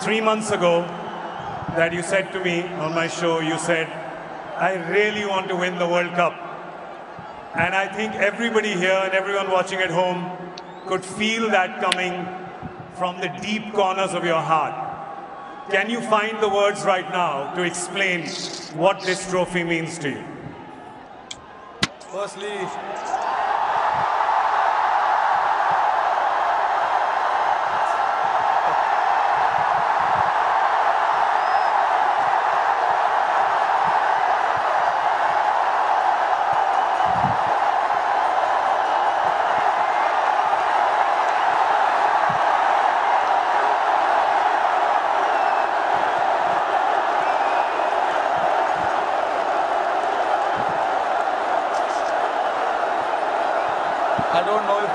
3 months ago that you said to me on my show, you said, I really want to win the World Cup. And I think everybody here and everyone watching at home could feel that coming from the deep corners of your heart. Can you find the words right now to explain what this trophy means to you? Firstly, I don't know if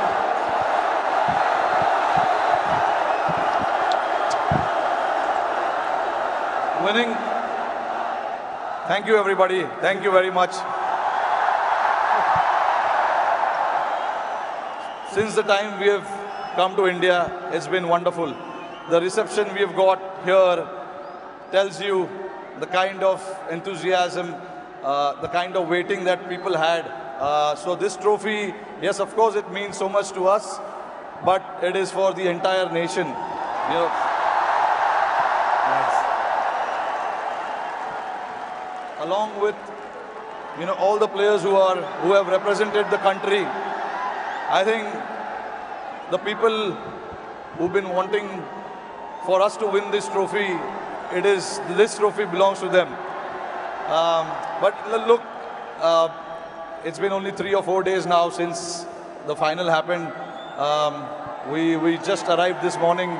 winning. Thank you, everybody. Thank you very much. Since the time we have come to India, it's been wonderful. The reception we have got here tells you the kind of enthusiasm, the kind of waiting that people had. So this trophy, yes, of course, it means so much to us, but it is for the entire nation. You know, along with all the players who have represented the country. I think the people who've been wanting for us to win this trophy, this trophy belongs to them. But look, it's been only 3 or 4 days now since the final happened. We just arrived this morning.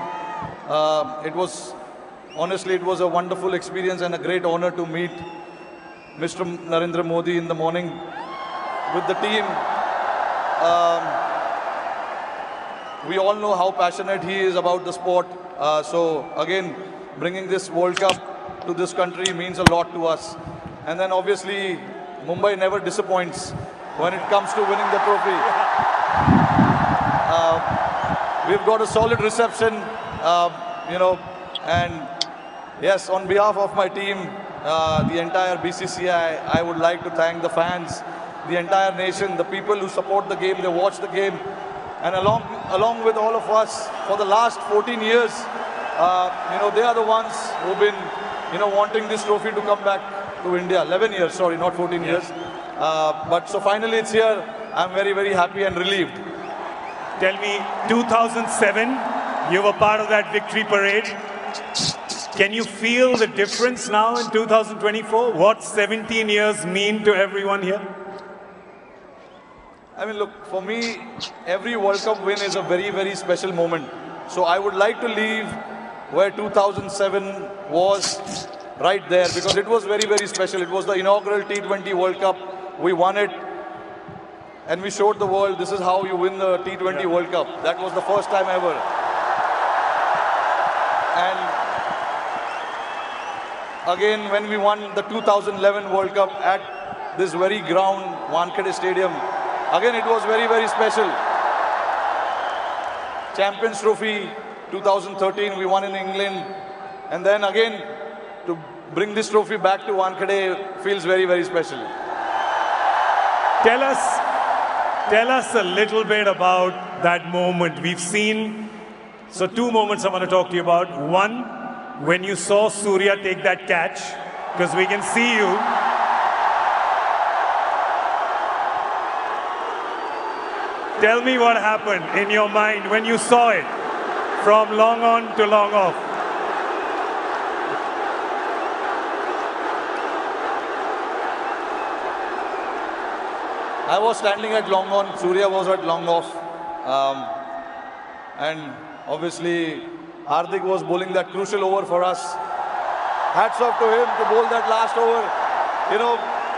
Honestly, it was a wonderful experience and a great honor to meet Mr. Narendra Modi in the morning with the team. We all know how passionate he is about the sport. So again, bringing this World Cup to this country means a lot to us. And then obviously, Mumbai never disappoints when it comes to winning the trophy. We've got a solid reception, and yes, on behalf of my team, the entire BCCI, I would like to thank the fans, the entire nation, the people who support the game, they watch the game, and along with all of us for the last 14 years, they are the ones who've been, wanting this trophy to come back to India. 11 years, sorry, not 14 years. But so finally it's here. I'm very, very happy and relieved. Tell me, 2007, you were part of that victory parade. Can you feel the difference now in 2024? What 17 years mean to everyone here? I mean, look, for me, every World Cup win is a very, very special moment. So I would like to leave where 2007 was, right there, because it was very, very special. It was the inaugural T20 World Cup. We won it, and we showed the world this is how you win the T20 World Cup. That was the first time ever. And again, when we won the 2011 World Cup at this very ground, Wankhede Stadium, again, it was very, very special. Champions Trophy 2013, we won in England. And then again, to bring this trophy back to Wankhede feels very, very special. Tell us a little bit about that moment. We've seen, so 2 moments I want to talk to you about. One, when you saw Surya take that catch, because we can see you. Tell me what happened in your mind when you saw it from long on to long off. I was standing at long on, Surya was at long off. And obviously, Hardik was bowling that crucial over for us. Hats off to him to bowl that last over.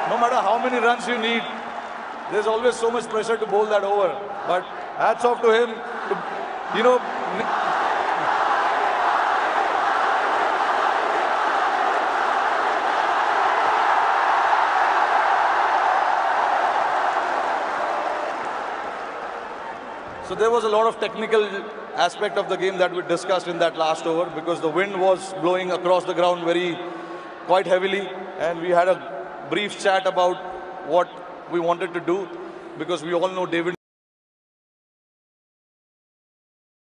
No matter how many runs you need, there's always so much pressure to bowl that over. But hats off to him to, So there was a lot of technical aspect of the game that we discussed in that last over, because the wind was blowing across the ground quite heavily, and we had a brief chat about what we wanted to do, because we all know David